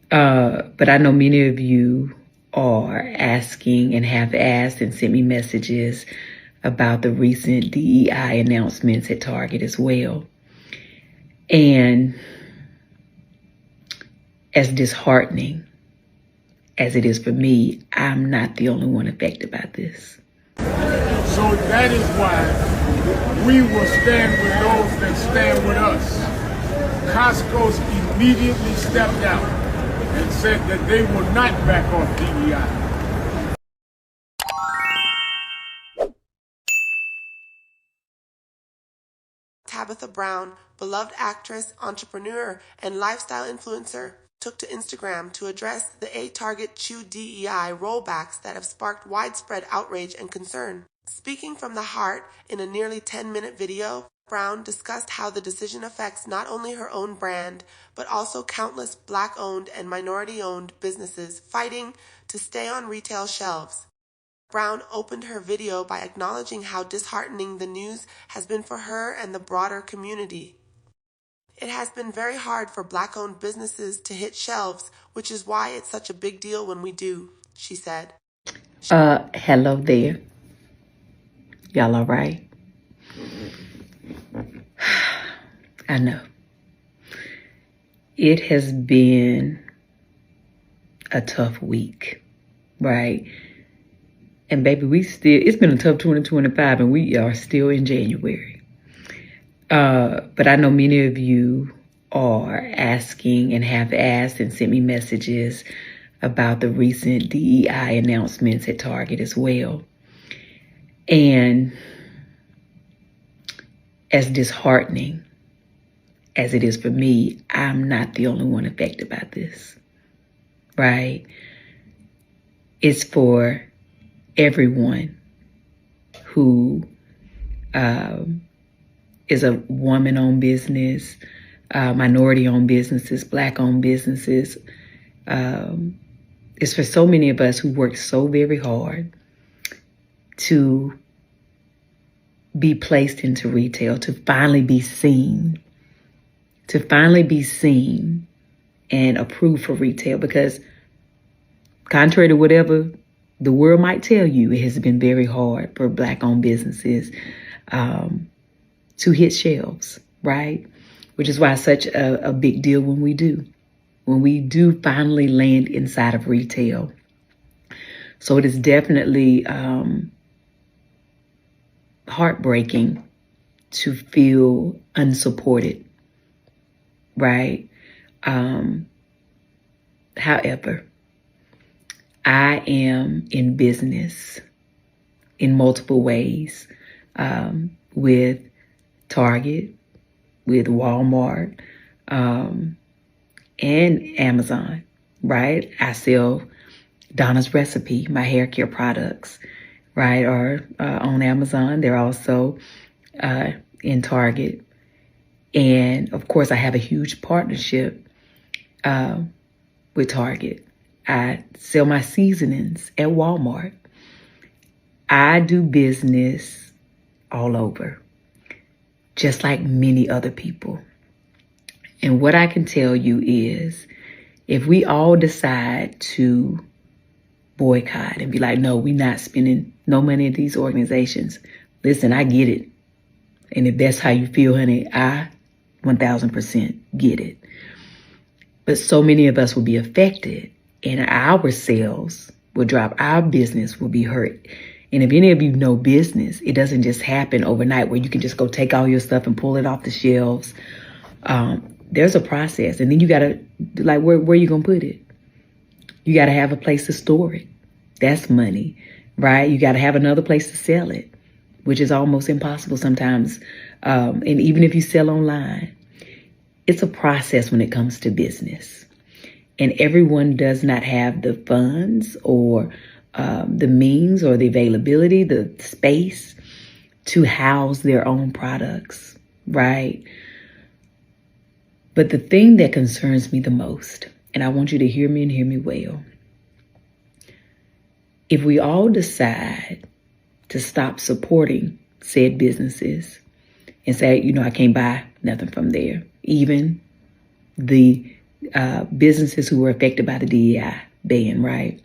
But I know many of you are asking and have asked and sent me messages about the recent DEI announcements at Target as well. And as disheartening as it is for me, I'm not the only one affected by this. So that is why we will stand with those that stand with us. Costco's immediately stepped out and said that they will not back off DEI. Tabitha Brown, beloved actress, entrepreneur, and lifestyle influencer, took to Instagram to address the 8 Target Chew DEI rollbacks that have sparked widespread outrage and concern. Speaking from the heart in a nearly 10-minute video, Brown discussed how the decision affects not only her own brand, but also countless Black-owned and minority-owned businesses fighting to stay on retail shelves. Brown opened her video by acknowledging how disheartening the news has been for her and the broader community. It has been very hard for Black-owned businesses to hit shelves, which is why it's such a big deal when we do, she said. Hello there. Y'all all right? I know. It has been a tough week, right? And baby, it's been a tough 2025 and we are still in January. But I know many of you are asking and have asked and sent me messages about the recent DEI announcements at Target as well. And as disheartening as it is for me, I'm not the only one affected by this, right? It's for everyone who is a woman-owned business, minority-owned businesses, Black-owned businesses. It's for so many of us who work so very hard to be placed into retail, to finally be seen and approved for retail. Because contrary to whatever the world might tell you, it has been very hard for Black-owned businesses to hit shelves, right? Which is why it's such a big deal when we do finally land inside of retail. So it is definitely heartbreaking to feel unsupported, right? However, I am in business in multiple ways, with Target, with Walmart, and Amazon, right? I sell Donna's Recipe, my hair care products, right? Are on Amazon. They're also in Target. And of course, I have a huge partnership with Target. I sell my seasonings at Walmart. I do business all over, just like many other people. And what I can tell you is, if we all decide to boycott and be like, no, we're not spending no money at these organizations. Listen, I get it. And if that's how you feel, honey, I 1000% get it. But so many of us will be affected, and our sales will drop. Our business will be hurt. And if any of you know business, it doesn't just happen overnight where you can just go take all your stuff and pull it off the shelves. There's a process. And then you got to, like, where you going to put it? You got to have a place to store it. That's money, right? You got to have another place to sell it, which is almost impossible sometimes. And even if you sell online, it's a process when it comes to business. And everyone does not have the funds or the means or the availability, the space to house their own products, right? But the thing that concerns me the most, and I want you to hear me and hear me well, if we all decide to stop supporting said businesses and say, I can't buy nothing from there, even the businesses who were affected by the DEI ban, right?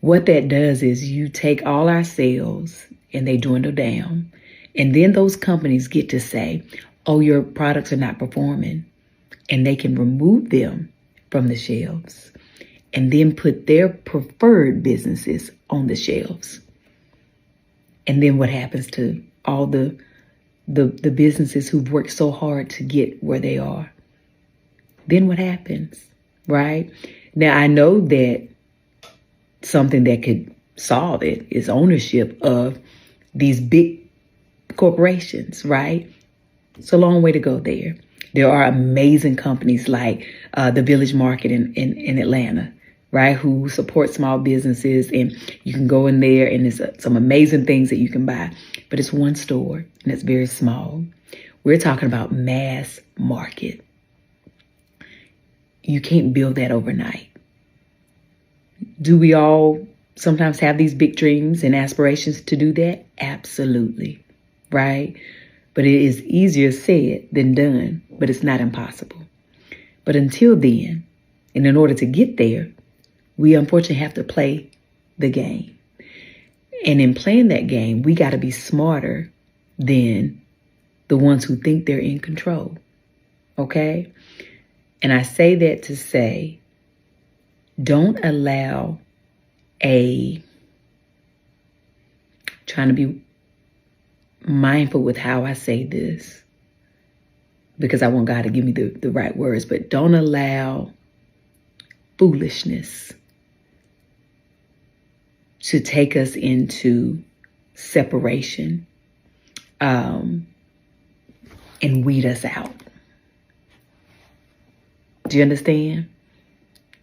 What that does is you take all our sales and they dwindle down. And then those companies get to say, oh, your products are not performing. And they can remove them from the shelves and then put their preferred businesses on the shelves. And then what happens to all the businesses who've worked so hard to get where they are? Then what happens, right? Now, I know that something that could solve it is ownership of these big corporations, right? It's a long way to go there. There are amazing companies like the Village Market in Atlanta, right, who support small businesses, and you can go in there and there's some amazing things that you can buy, but it's one store and it's very small. We're talking about mass market. You can't build that overnight. Do we all sometimes have these big dreams and aspirations to do that? Absolutely, right? But it is easier said than done, but it's not impossible. But until then, and in order to get there, we unfortunately have to play the game. And in playing that game, we got to be smarter than the ones who think they're in control, okay? And I say that to say, don't allow trying to be mindful with how I say this, because I want God to give me the right words, but don't allow foolishness to take us into separation and weed us out. Do you understand?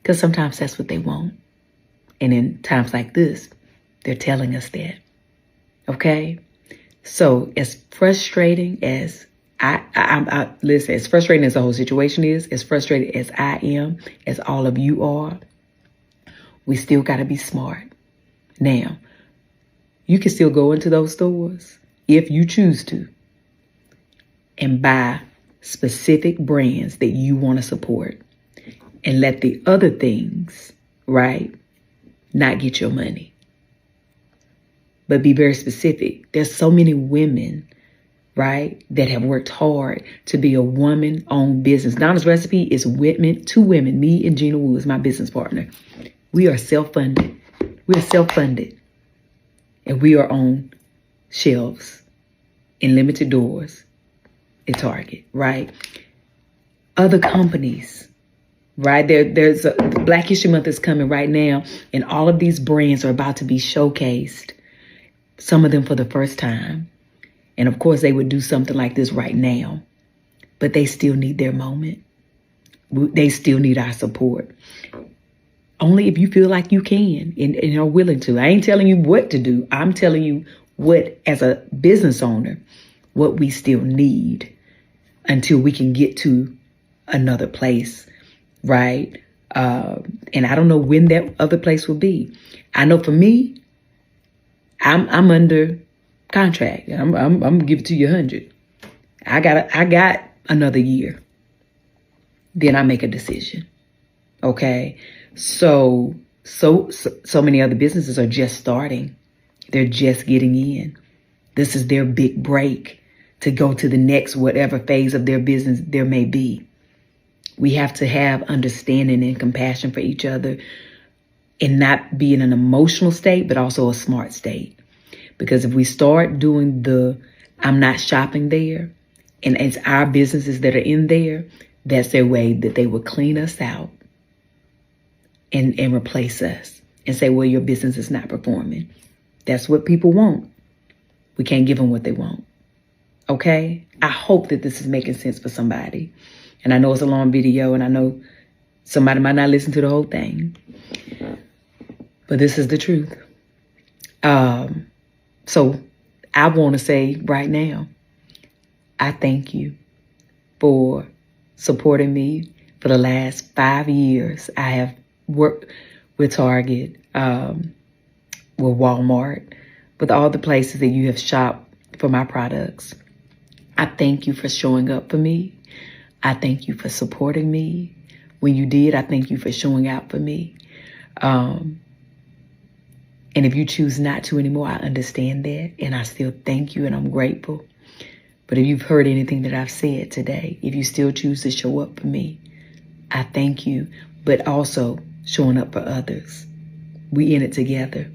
Because sometimes that's what they want. And in times like this, they're telling us that. Okay? So as frustrating as listen, as frustrating as the whole situation is, as frustrated as I am, as all of you are, we still got to be smart. Now, you can still go into those stores if you choose to and buy specific brands that you want to support and let the other things, right, not get your money. But be very specific. There's so many women, right, that have worked hard to be a woman-owned business. Donna's Recipe is two women, me and Gina Wu is my business partner. We are self-funded. We are self-funded. And we are on shelves in limited doors at Target, right? Other companies, right? There's Black History Month is coming right now, and all of these brands are about to be showcased, some of them for the first time. And of course, they would do something like this right now, but they still need their moment. They still need our support. Only if you feel like you can and are willing to. I ain't telling you what to do. I'm telling you what, as a business owner, what we still need until we can get to another place, right? And I don't know when that other place will be. I know for me, I'm under contract. I'm gonna give it to you 100. I got another year. Then I make a decision. Okay. So many other businesses are just starting. They're just getting in. This is their big break to go to the next whatever phase of their business there may be. We have to have understanding and compassion for each other and not be in an emotional state, but also a smart state. Because if we start doing I'm not shopping there, and it's our businesses that are in there, that's their way that they will clean us out and replace us and say, well, your business is not performing. That's what people want. We can't give them what they want. Okay? I hope that this is making sense for somebody. And I know it's a long video, and I know somebody might not listen to the whole thing. But this is the truth. So I want to say right now, I thank you for supporting me for the last 5 years. I have worked with Target, with Walmart, with all the places that you have shopped for my products. I thank you for showing up for me. I thank you for supporting me, When you did, I thank you for showing out for me. And if you choose not to anymore, I understand that. And I still thank you and I'm grateful. But if you've heard anything that I've said today, if you still choose to show up for me, I thank you, but also showing up for others. We in it together,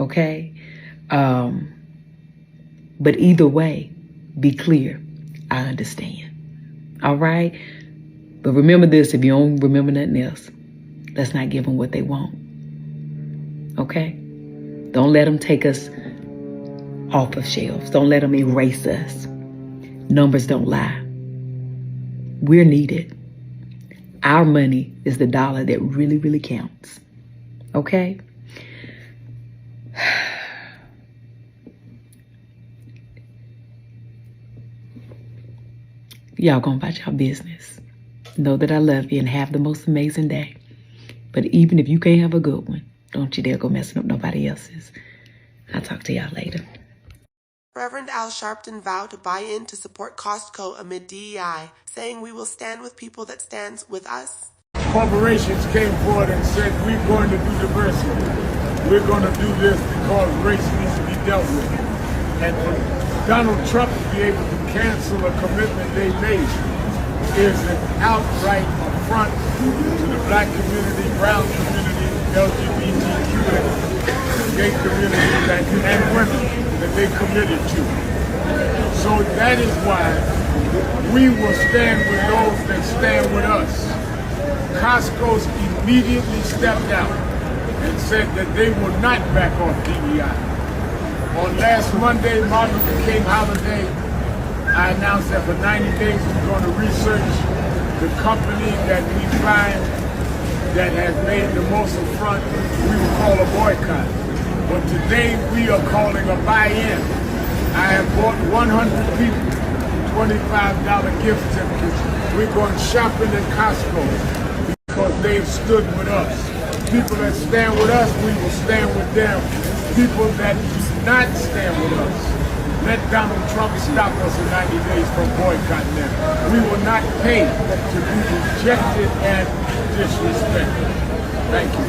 okay? But either way, be clear, I understand, all right? But remember this, if you don't remember nothing else, let's not give them what they want, okay? Don't let them take us off of shelves. Don't let them erase us. Numbers don't lie. We're needed. Our money is the dollar that really, really counts. Okay? Y'all gonna about y'all business. Know that I love you and have the most amazing day. But even if you can't have a good one, don't you dare go messing up nobody else's. I'll talk to y'all later. Reverend Al Sharpton vowed to buy in to support Costco amid DEI, saying we will stand with people that stands with us. Corporations came forward and said, we're going to do diversity. We're going to do this because race needs to be dealt with. And for Donald Trump to be able to cancel a commitment they made is an outright affront to the black community, brown community, LGBTQ, and gay community and women that they committed to. So that is why we will stand with those that stand with us. Costco's immediately stepped out and said that they will not back off DEI. On last Monday, Martin Luther King holiday, I announced that for 90 days we're going to research the company that we find that has made the most affront. We will call a boycott. But today we are calling a buy-in. I have bought 100 people $25 gift certificates. We're going shopping at Costco because they've stood with us. People that stand with us, we will stand with them. People that do not stand with us, let Donald Trump stop us in 90 days from boycotting them. We will not pay to be rejected and disrespected. Thank you.